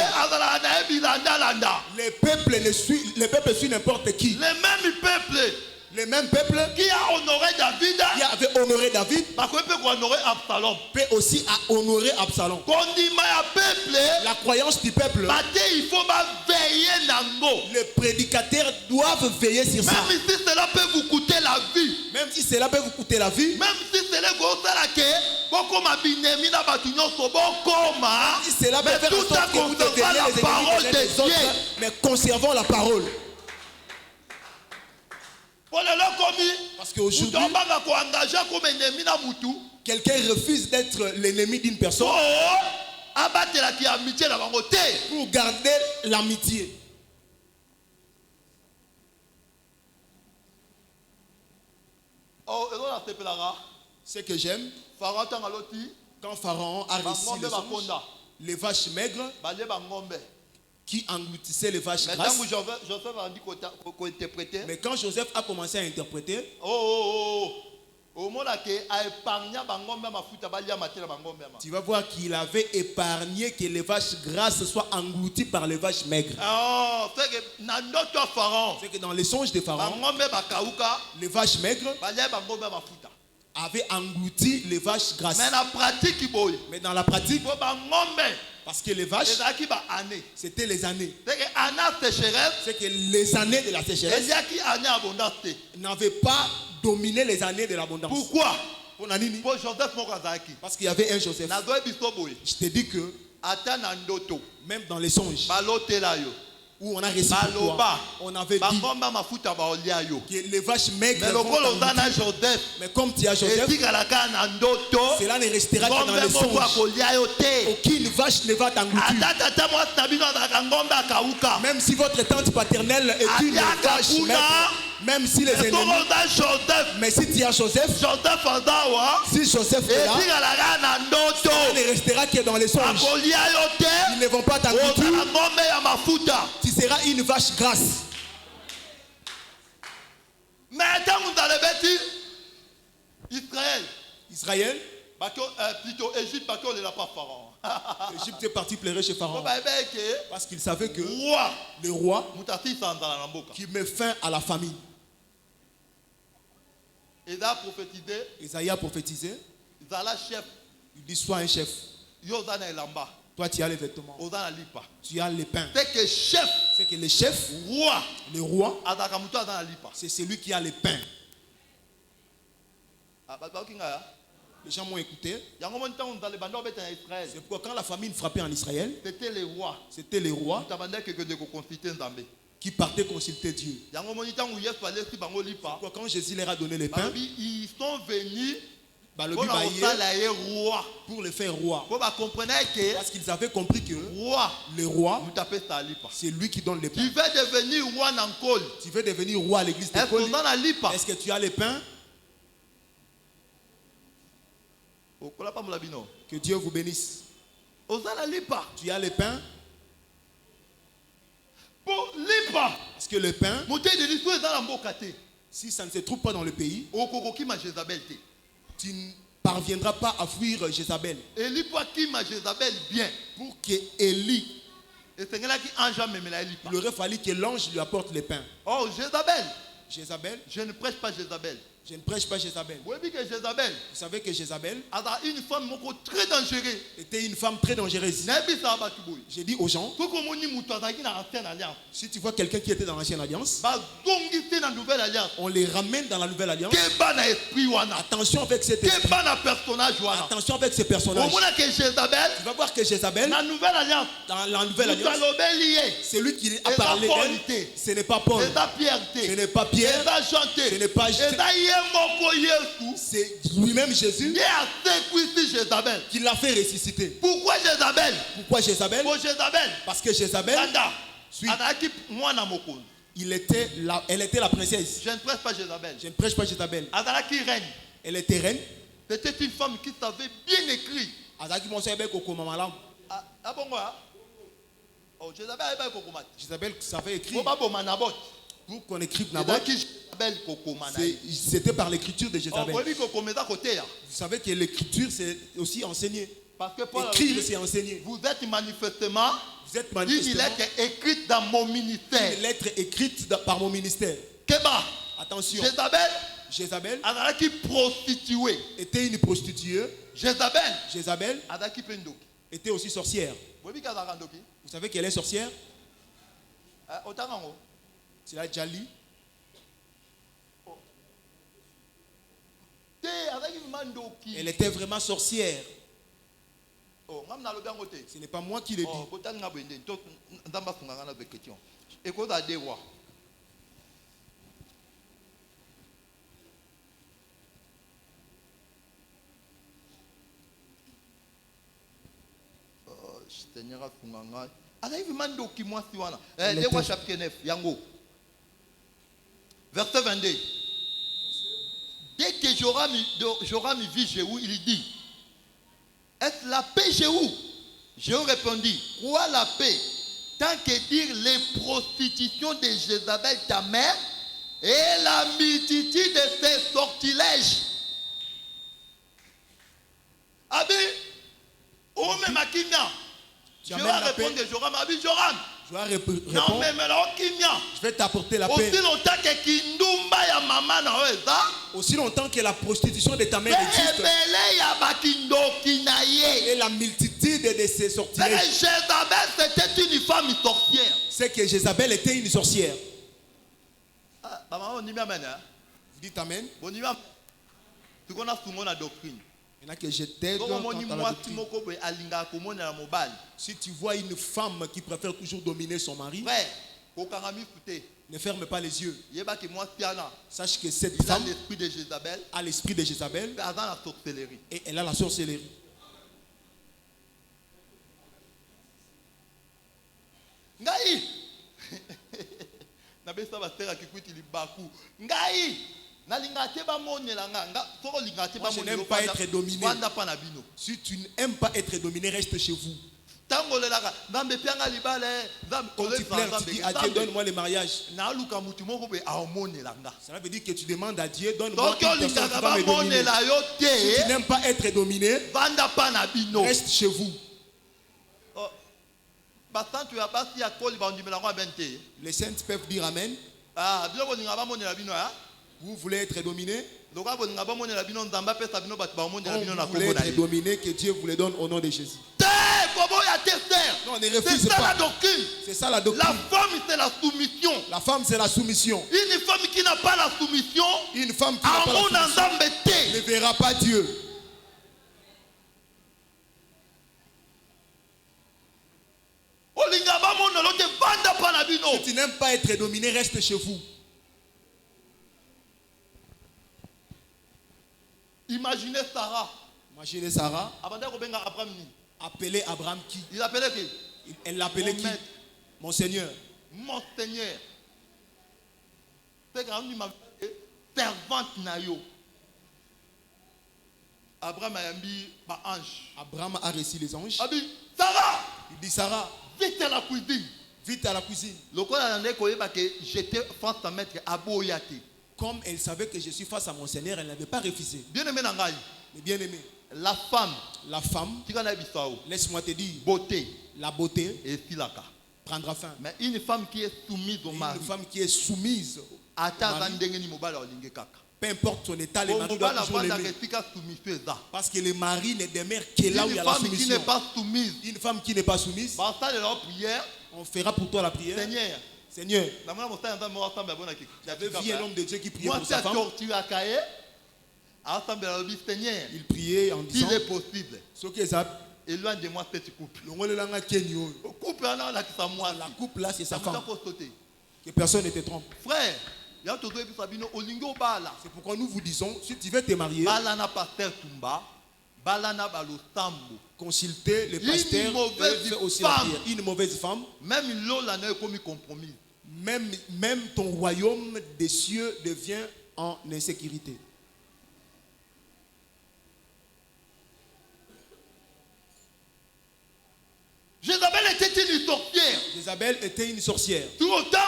Les peuples suivent n'importe qui. Les mêmes peuples qui a honoré David, qui avait honoré David, peut aussi honorer Absalom. La croyance du peuple, il faut veiller. Les prédicateurs doivent veiller sur ça. Même si cela peut vous coûter la vie. Même si cela peut vous coûter la vie. Même si cela peut vous faire tout ça que vous devez la parole de Dieu. Mais conservons la parole. Parce qu'aujourd'hui, quelqu'un refuse d'être l'ennemi d'une personne pour garder l'amitié. Ce que j'aime, quand Pharaon a réussi les vaches maigres qui engloutissaient les vaches grasses. Mais quand Joseph a commencé à interpréter, tu vas voir qu'il avait épargné que les vaches grasses soient englouties par les vaches maigres. C'est que dans les songes de Pharaon, les vaches maigres avaient englouti les vaches grasses. Mais dans la pratique, parce que les vaches, c'était les années. C'est que les années de la sécheresse n'avaient pas dominé les années de l'abondance. Pourquoi? Parce qu'il y avait un Joseph. Je te dis que même dans les songes où on a réussi, on avait dit que les vaches maigres mais comme tu as Joseph, cela ne restera que dans les songes. Aucune vache ne va t'engloutir. Même si votre tante paternelle est une vache maigre, même si les ennemis, mais si tu as Joseph, si Joseph est là, cela ne restera que dans les songes. Ils ne vont pas t'engloutir. Tu seras une vache grasse. Mais Israël, plutôt Égypte, parce qu'on n'est pas Pharaon. Égypte est parti pleurer chez Pharaon parce qu'il savait que le roi qui met fin à la famine. Isaïe a prophétisé. Il dit sois un chef. Toi tu as les vêtements. Tu as les pains. C'est que le chef, le roi, c'est celui qui a les pains. Les gens m'ont écouté. C'est pourquoi quand la famine frappait en Israël, c'était les rois qui partaient consulter Dieu. Pourquoi quand Jésus leur a donné les pains, ils sont venus pour le faire roi. Parce qu'ils avaient compris que le roi, c'est lui qui donne les pains. Tu veux devenir roi Nankol. Tu veux devenir roi à l'église de Koli. Est-ce que tu as les pains? Que Dieu vous bénisse. Tu as les pains? Parce que le pain, si ça ne se trouve pas dans le pays, tu ne parviendras pas à fuir Jézabel. Pour que Élie, il aurait fallu que l'ange lui apporte les pains. Oh, Jézabel. Je ne prêche pas Jézabel. Je ne prêche pas Jézabel. Vous savez que Jézabel une femme très dangereuse. Était une femme très dangereuse. J'ai dit aux gens, si tu vois quelqu'un qui était dans l'ancienne alliance, on les ramène dans la nouvelle alliance. Attention avec cet esprit. Attention avec ces personnages. Tu vas voir que Jézabel, dans la nouvelle alliance, c'est lui qui a parlé d'elle. Ce n'est pas Paul. Ce n'est pas Pierre. Ce n'est pas c'est lui-même Jésus qui l'a fait ressusciter. Pourquoi Jézabel? Parce que Jézabel, elle était la princesse. Je ne prêche pas Jézabel. Je ne prêche pas Jézabel. Elle était reine. C'était une femme qui savait bien écrire. Jézabel savait écrire. Pour qu'on écrive Naboth, C'était par l'écriture de Jézabel. Vous savez que l'écriture, c'est aussi enseigné. Parce que Paul écrire, c'est enseigner. Vous êtes manifestement une lettre écrite dans mon ministère. Une lettre écrite par mon ministère. Keba. Attention. Jézabel était une prostituée. Jézabel était aussi sorcière. Vous savez qu'elle est sorcière? C'est la Djali. Elle était vraiment sorcière. Ce n'est pas moi qui l'ai dit. Chapitre 9, Yango. Verset 22. Dès que Joram vit Jéhou, il dit: est-ce la paix, Jéhou? Jéhou répondit: quoi la paix? Tant que dire les prostitutions de Jézabel ta mère et la multitude de ses sortilèges. Abi, où même à Kimia? Je vais répondre à Joram. Abi, Joram. Je vais répondre. Je vais t'apporter la paix. Aussi longtemps que la prostitution de ta mère existe. Et la multitude de ses sortilèges. Jézabel, c'était une femme sorcière. C'est que Jézabel était une sorcière. Vous dites amen. Que je t'aide dans ta doctrine. Si tu vois une femme qui préfère toujours dominer son mari, ne ferme pas les yeux. Sache que cette femme a l'esprit de Jézabel et elle a la sorcellerie. Moi, je n'aime pas être dominé. Si tu n'aimes pas être dominé, reste chez vous. Quand tu pleures, tu dis à Dieu, donne-moi le mariage. Cela veut dire que tu demandes à Dieu, donne-moi une personne qui va me dominer. Si tu n'aimes pas être dominé, reste chez vous. Les saints peuvent dire amen. Vous voulez être dominé? Vous voulez être dominé, que Dieu vous le donne au nom de Jésus. Non, ne refuse pas. La doctrine. C'est ça la doctrine. La femme, c'est la soumission. La femme, c'est la soumission. Une femme qui n'a pas la soumission, une femme qui n'a pas la soumission ne verra pas Dieu. Si tu n'aimes pas être dominé, reste chez vous. Imaginez Sarah. Imaginez Sarah. Appelez Abraham qui? Il appelait qui? Elle l'appelait qui? Mon Seigneur. Mon Seigneur. C'est quand il m'a dit servante nayo. Abraham a mis un ange. Abraham a reçu les anges. Sarah. Il dit Sarah. Vite à la cuisine. Vite à la cuisine. Comme elle savait que je suis face à mon Seigneur, elle n'avait pas refusé. Bien-aimé, mais bien-aimé, la femme, laisse-moi te dire, beauté, la beauté et filaka prendra fin. Mais une femme qui est soumise au mari, une femme qui est soumise au mari, peu importe son état, le mari doit toujours l'aimer. Parce que le mari ne demeure que là où il y a la soumission. Une femme qui n'est pas soumise, on fera pour toi la prière. Seigneur, j'avais vu un homme de Dieu qui priait pour sa femme. Il priait en disant, s'il est possible, éloigne de moi cette couple. La couple là, c'est sa femme. Que personne ne te trompe. Frère, c'est pourquoi nous vous disons, si tu veux te marier, consultez le pasteur aussi la prière. Une mauvaise femme, même ton royaume des cieux devient en insécurité. Jézabel était une sorcière. Jézabel était une sorcière. Tout autant,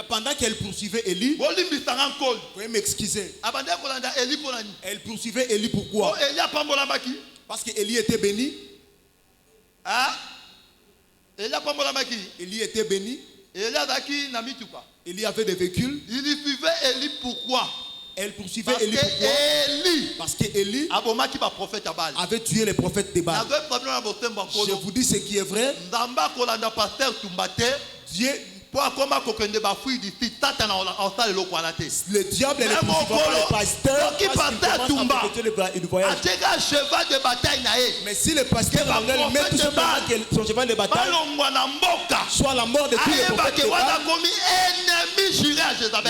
Pendant qu'elle poursuivait Élie, veuillez m'excuser. Elle poursuivait Élie pourquoi? Parce qu'Élie était béni. Élie était béni. Élie avait des véhicules. Il suivait Élie pourquoi? Elle poursuivait Élie pourquoi? Parce qu'Élie avait tué les prophètes de Baal. Je vous dis ce qui est vrai. Dieu, le diable est le poursuivant par les pasteurs mais si le pasteur met tout son cheval de bataille, soit la mort de tous les prophètes de Baal,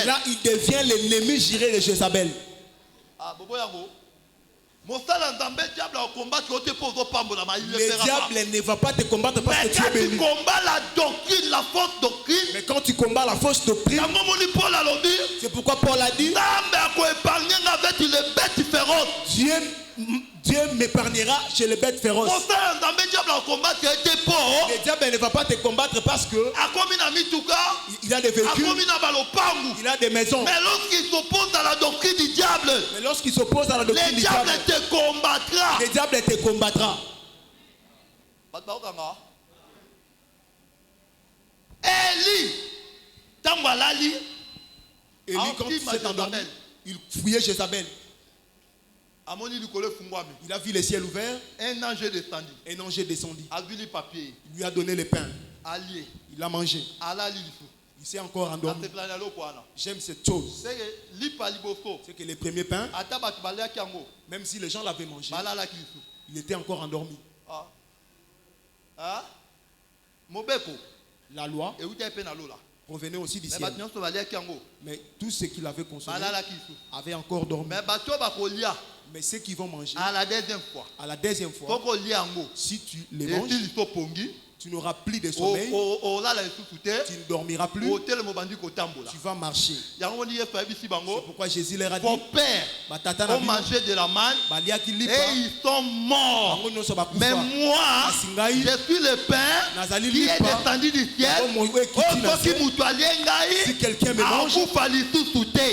là il devient l'ennemi juré de Jézabel. Le diable ne va pas te combattre parce que tu es béni. Mais quand tu combats la fausse doctrine, c'est pourquoi Paul a dit Dieu m'épargnera chez les bêtes féroces. Le diable ne va pas te combattre parce que il a des véhicules, il a des maisons. Mais lorsqu'il s'oppose à la doctrine du diable, le diable te combattra. Le diable te combattra. Élie, quand il s'est endormi, il fouillait Jézabel. Il a vu les ciels ouverts. Un ange descendit. Un ange descendit. Il lui a donné le pain. Il a mangé. Il s'est encore endormi. J'aime cette chose. C'est que les premiers pains, même si les gens l'avaient mangé, il était encore endormi. La loi provenait aussi du ciel. Mais tout ce qu'il avait consommé avait encore dormi. Mais ceux qui vont manger à la deuxième fois, si tu les manges, tu n'auras plus de sommeil, tu ne dormiras plus, tu vas marcher. C'est pourquoi Jésus leur a dit, vos pères ont mangé de la manne et ils sont morts. Mais moi, je suis le pain qui est descendu du ciel. Si quelqu'un me mange, il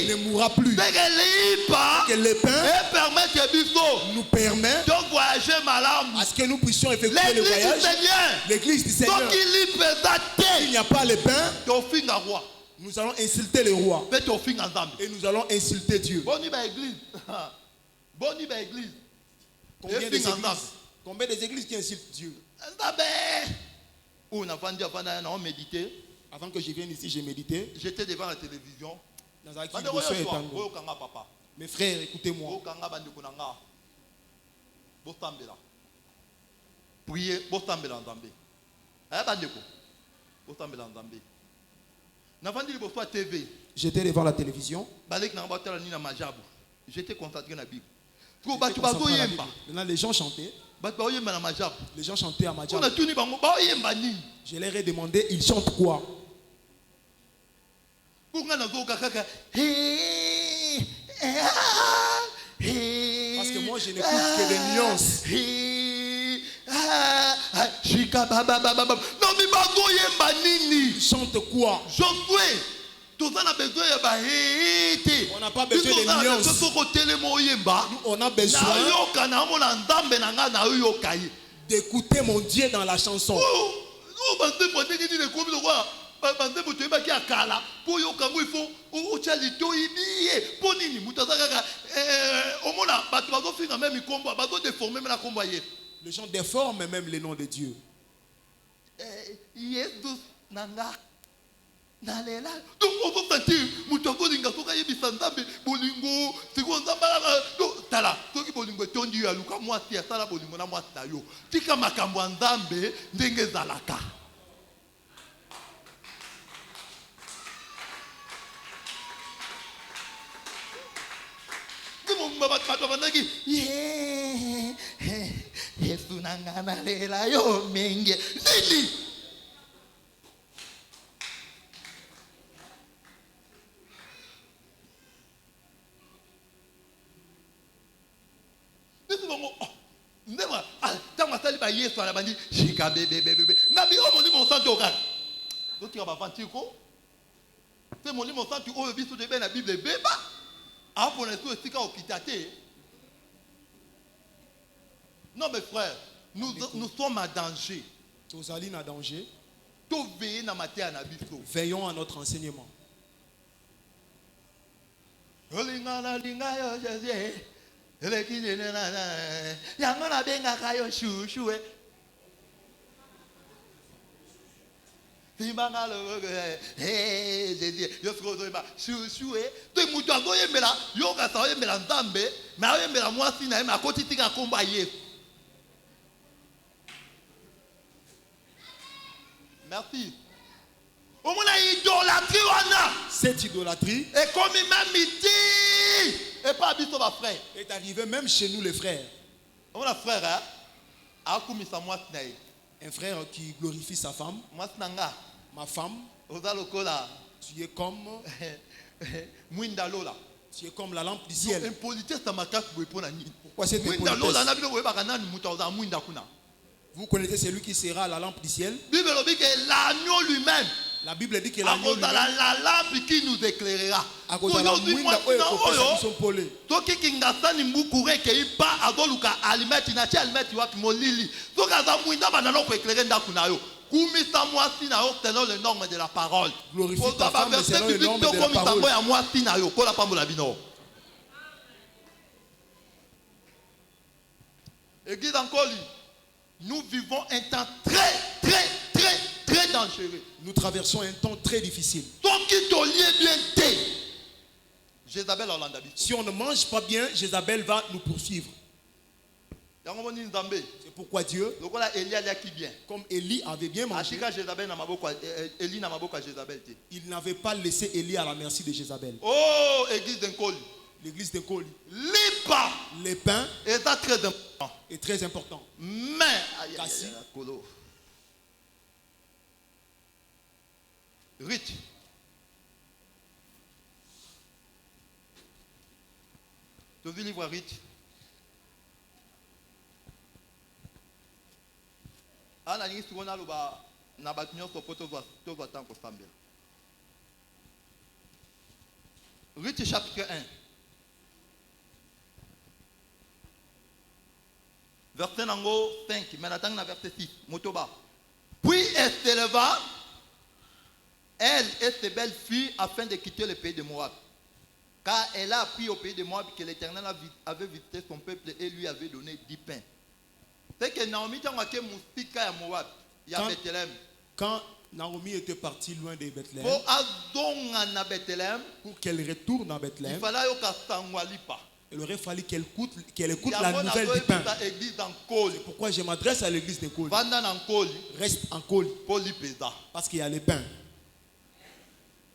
ne mourra plus. Que le pain nous permet de voyager à ce que nous puissions effectuer le voyage. L'église du Seigneur. Il n'y a pas le pain, nous allons insulter le roi et nous allons insulter Dieu. Combien des églises qui insultent Dieu? Avant que je vienne ici, j'ai médité. J'étais devant la télévision. Mes frères, écoutez-moi. Priez, j'étais devant la télévision. J'étais concentré dans la Bible. Maintenant, les gens chantaient. Les gens chantaient à Madjab. Je leur ai demandé, ils chantent quoi? Parce que moi, je n'écoute que des nuances. Ils chantent quoi? On n'a pas besoin de nuances. Nous, on a besoin d'écouter mon Dieu dans la chanson. Les gens déforment même les noms de Dieu. Non, mes frères, nous sommes en danger. Veillons à notre enseignement. Merci. Cette idolâtrie est arrivée même chez nous les frères. Un frère qui glorifie sa femme. Ma femme, tu es comme tu es comme la lampe du ciel. Pourquoi cette impolitesse? Vous connaissez celui qui sera la lampe du ciel? L'agneau lui-même. La Bible dit que l'agneau lui-même, la lampe qui nous éclairera. Selon les normes de la parole. Glorifie ta femme selon les normes de la parole. Église encore, nous vivons un temps très dangereux. Nous traversons un temps très difficile. Si on ne mange pas bien, Jézabel va nous poursuivre. C'est pourquoi Dieu, comme Élie avait bien mangé, il n'avait pas laissé Élie à la merci de Jézabel. Oh, église d'Nkoli. L'église de Koli. Les pains est très important. Mais Rich. Tu veux livre Rich? Rich chapitre 1. Verset 5, mais attends verset 6. Motoba. Puis elle s'éleva, elle et ses belles filles, afin de quitter le pays de Moab. Car elle a appris au pays de Moab que l'Éternel avait visité son peuple et lui avait donné 10 pains. C'est que Naomi a marqué Moustika à Moab, il y a Bethléem. Quand Naomi était partie loin de Bethléem, pour qu'elle retourne à Bethléem, il fallait il aurait fallu qu'elle écoute la nouvelle du pain. C'est pourquoi je m'adresse à l'église de Koli. Reste en Koli. Parce qu'il y a les pains.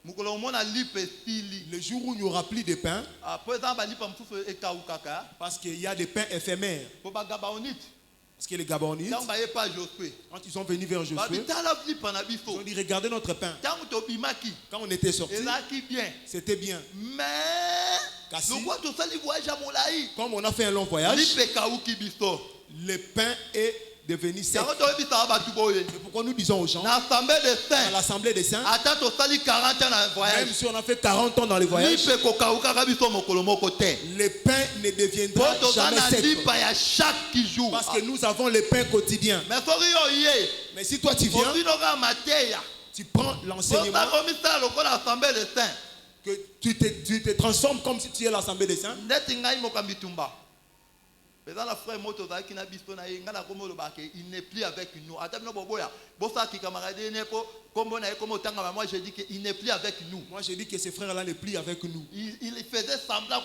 Le jour où il n'y aura plus de pain, parce qu'il y a des pains éphémères. Parce que les Gabonites, quand ils sont venus vers Josué, ils ont dit regardez notre pain. Quand on était sortis, c'était bien. Mais comme on a fait un long voyage, le pain est devenu sec. C'est pourquoi nous disons aux gens, à l'assemblée des saints, même si on a fait 40 ans dans les voyages, le pain ne deviendra jamais sec. Parce que nous avons le pain quotidien. Mais si toi tu viens, tu prends l'enseignement, que tu te transformes comme si tu es l'assemblée des saints. Il n'est plus avec nous. Moi je dis qu'il n'est plus avec nous. Moi je dis que ces frères-là n'est plus avec nous. Il faisait semblant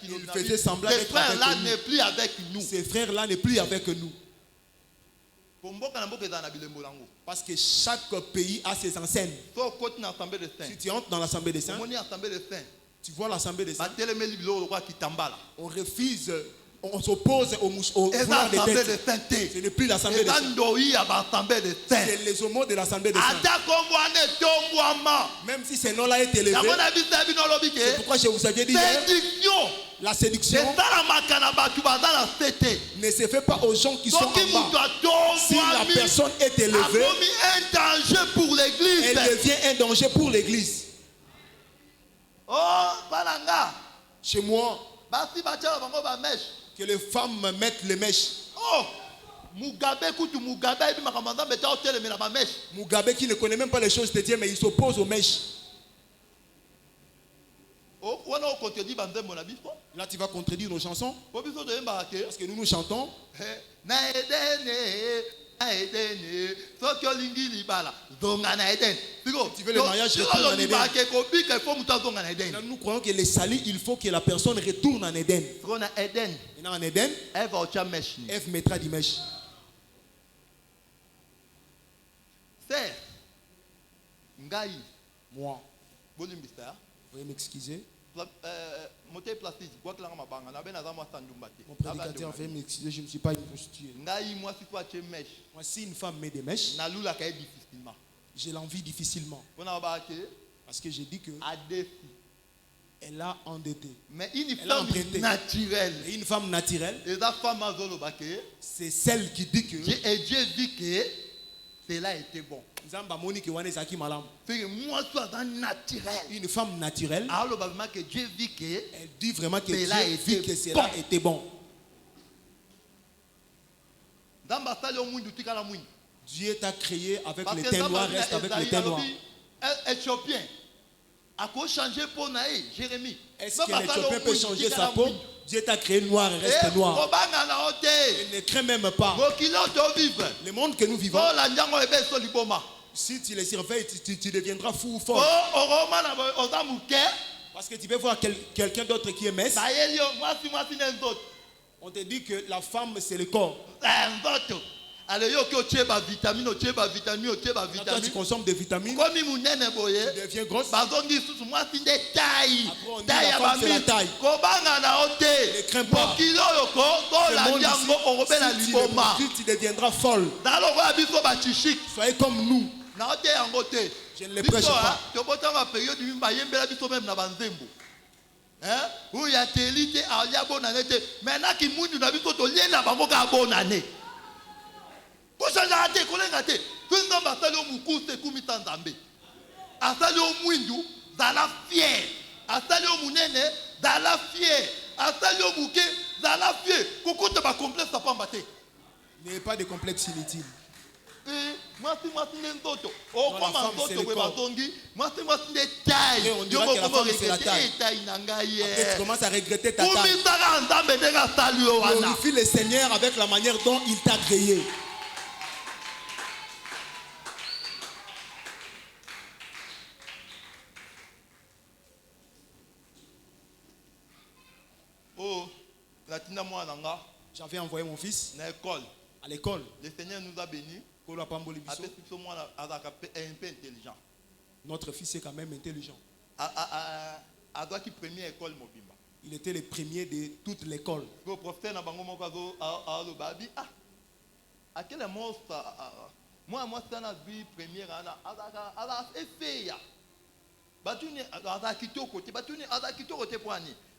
Il faisait semblant ces frères-là n'est plus avec nous. Ces frères-là n'est plus avec nous. Parce que chaque pays a ses enseignes. Si tu entres dans l'assemblée des saints, tu vois l'assemblée des saints, on refuse, on s'oppose au foulard des têtes. Ce n'est plus l'assemblée des saints. C'est les homos de l'assemblée des saints. Même si ce nom-là est élevé, c'est pourquoi je vous avais dit la séduction ne se fait pas aux gens qui sont en bas. Si la personne est élevée, elle devient un danger pour l'église. Oh, balanga. Chez moi, Basi bacha bango ba mèche. que les femmes mettent les mèches. Oh, Mugabe kutu Mugabe ibi makamanda beta hotel mais na ba mèche. Mugabe qui ne connaît même pas les choses de Dieu, mais il s'oppose aux mèches. Oh, on a contredit bandembo na biso. Là, tu vas contredire nos chansons. Po biso de mbarake. Parce que nous chantons. Na edene, na edene, soki olingi libala, zonga na Eden. Tu veux le mariage retourne en Eden. Eden. Nous croyons que les salis, il faut que la personne retourne en Eden. Maintenant en Eden, Ève mettra des mèches. C'est Ngai. Moi, Bolimbista. veuillez m'excuser. Mon prédicateur, veuillez m'excuser, je ne suis pas une prostituée. Moi, si une femme met des mèches, j'ai l'envie difficilement. Parce que j'ai dit que elle a endetté. Mais une femme naturelle. Et une femme naturelle, c'est celle qui dit que Dieu dit que cela était bon. moi, naturel. Une femme naturelle, elle dit vraiment que Dieu dit que cela était bon. Dieu t'a créé avec les teints noirs, reste avec les teints noirs. Éthiopien a changé pour Jérémie. Est-ce que l'Éthiopien peut changer sa peau? Dieu t'a créé noir et reste noir. Il ne craint même pas. Le monde que nous vivons, si tu les surveilles, tu deviendras fou ou fort. Parce que tu veux voir quelqu'un d'autre qui est mince. On te dit que la femme c'est le corps. Quand tu consommes des vitamines, tu deviens grosse. Après on dit la femme c'est la taille. Ne crains pas. Tu deviendras folle. Soyez comme nous. Je ne les prêche pas. N'ayez pas de complexe inutile. On dira que la femme c'est la taille. Après tu commences à regretter ta taille. Glorifie le Seigneur avec la manière dont il t'a créé. J'avais envoyé mon fils à l'école. Le Seigneur nous a bénis. Notre fils est quand même intelligent. Il était le premier de toute l'école.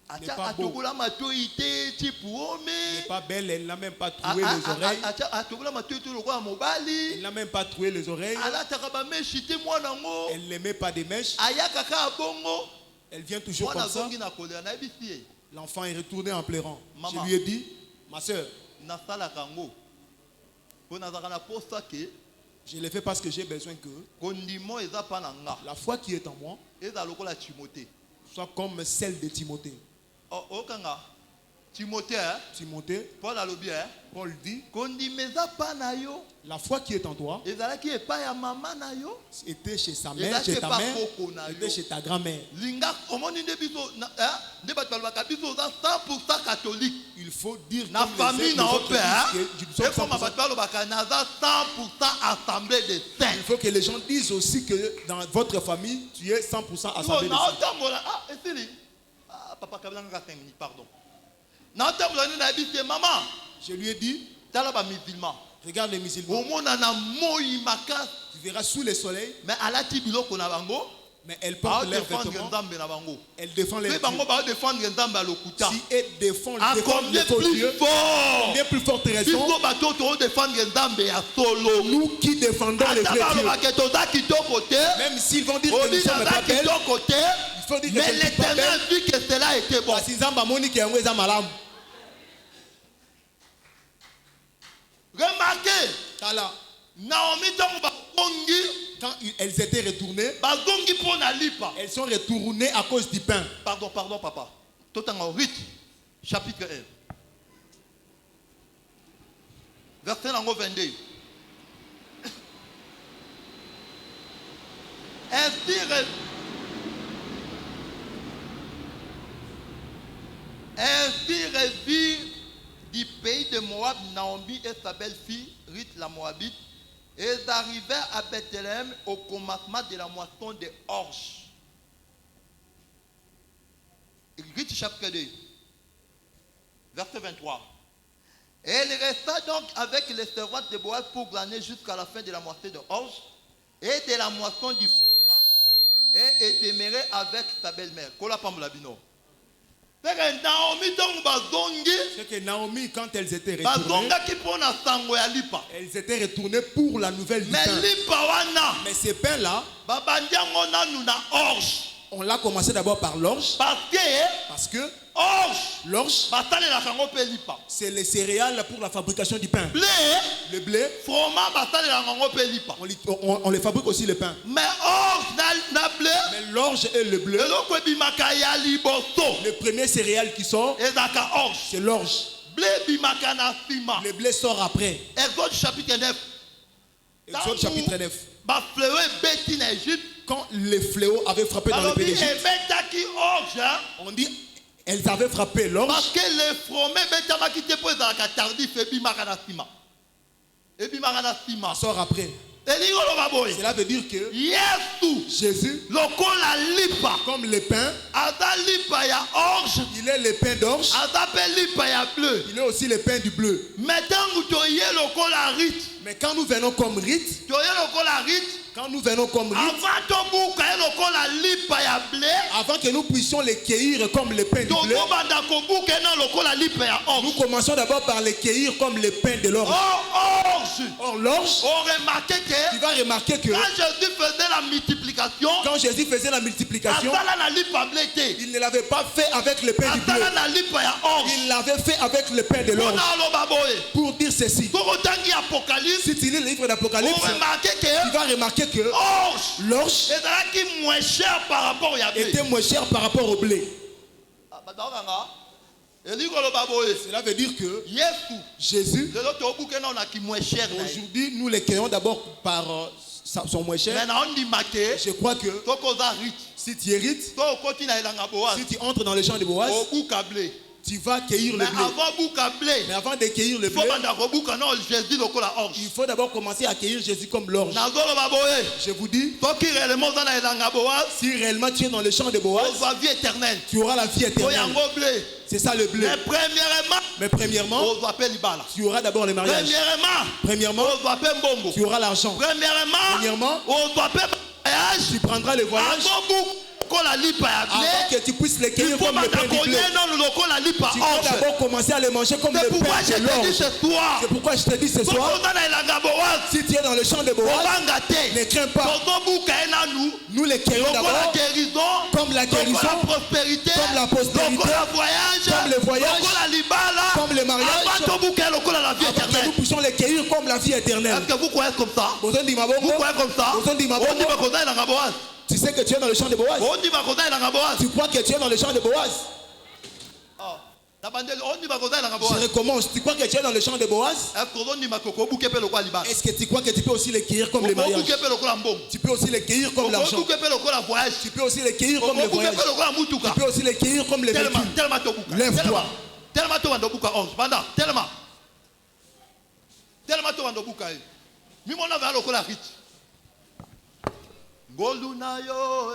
Elle n'est pas belle, elle n'a même pas troué les oreilles. Elle n'a même pas troué les oreilles. Elle ne met pas des mèches. Elle vient toujours comme ça. L'enfant est retourné en pleurant. Je lui ai dit, ma soeur, je le fais parce que j'ai besoin que la foi qui est en moi soit comme celle de Timothée. Timothée, Paul dit, la foi qui est en toi était chez sa mère, chez ta mère, était chez ta grand-mère. Il faut dire la famille n'a pas. Il faut que les gens disent aussi que dans votre famille, tu es 100% assemblée de saints. Pardon. Je lui ai dit, regarde les musulmans. Tu verras sous le soleil. Mais elle porte leurs vêtements. Elle défend les dieux. Si elle défend les faux dieux, combien plus forte raison nous qui défendons les vrais dieux. Même s'ils vont dire que nous sommes pas belles, Mais l'Éternel vit que cela était bon. Remarquez, Naomi quand elles étaient retournées, elles sont retournées à cause du pain. Pardon, papa. Tout en Ruth, chapitre 1. Verset 22. Ainsi revit du pays de Moab Naomi et sa belle-fille, Ruth la Moabite, et ils arrivèrent à Bethléem au commencement de la moisson des orges. Ruth chapitre 2, verset 23. Et elle resta donc avec les servantes de Boaz pour glaner jusqu'à la fin de la moisson de orge et de la moisson du froment. Et elle demeurait avec sa belle-mère. C'est que Naomi, quand elles étaient retournées, elles étaient retournées pour la nouvelle du pain. Mais ces pains-là, on l'a commencé d'abord par l'orge. Parce que l'orge, c'est les céréales pour la fabrication du pain. Le blé, on les fabrique aussi le pain. Mais l'orge et le blé, le premier céréale qui sort, c'est l'orge. Le blé sort après. Exode chapitre 9. Exode chapitre 9. Quand les fléaux avaient frappé dans le pays d'Égypte, on dit elles avaient frappé l'orge. Parce que les fromets sort après. Cela veut dire que Jésus, comme le pain, il est le pain d'orge, il est aussi le pain du bleu. Mais quand nous venons comme rite, avant que nous puissions les cueillir comme le pain du bleu, nous commençons d'abord par les cueillir comme le pain de l'orge. Or l'orge, tu vas remarquer que quand Jésus faisait la multiplication, il ne l'avait pas fait avec le pain du bleu, il l'avait fait avec le pain de l'orge. Pour dire ceci, si tu lis le livre d'Apocalypse, tu vas remarquer que l'orge était moins cher par rapport au blé. Cela veut dire que Jésus, aujourd'hui, nous les cueillons d'abord par son moins cher. Je crois que si tu hérites, si tu entres dans le champ de Boaz, tu vas cueillir le blé. Mais avant de cueillir le blé, il faut d'abord commencer à cueillir Jésus comme l'orge. Je vous dis, si réellement tu es dans le champ de Boaz, tu auras la vie éternelle. C'est ça le blé. Mais premièrement, tu auras d'abord le mariage. Premièrement, tu auras l'argent. Premièrement, tu prendras le voyage. Avant que tu puisses les cueillir comme le pain du blé, tu dois d'abord commencer à les manger comme le pain de l'orge. C'est pourquoi je te dis ce soir, si tu es dans le champ de Boaz, ne crains pas. Nous les cueillons d'abord comme la guérison, comme la prospérité, comme le voyage, comme le mariage, avant que nous puissions les cueillir comme la vie éternelle. Est-ce que vous croyez comme ça? Vous croyez comme ça? Tu sais que tu es dans le champ de Boaz. Tu crois que tu es dans le champ de Boaz. Je recommence. Tu crois que tu es dans le champ de Boaz? Est-ce que tu crois que tu peux aussi les cueillir comme le mariage? Tu peux aussi les cueillir comme l'argent. Tu peux aussi les cueillir comme le voyage. Tu peux aussi les cueillir comme les véhicules. Lève-toi. Ngolunayo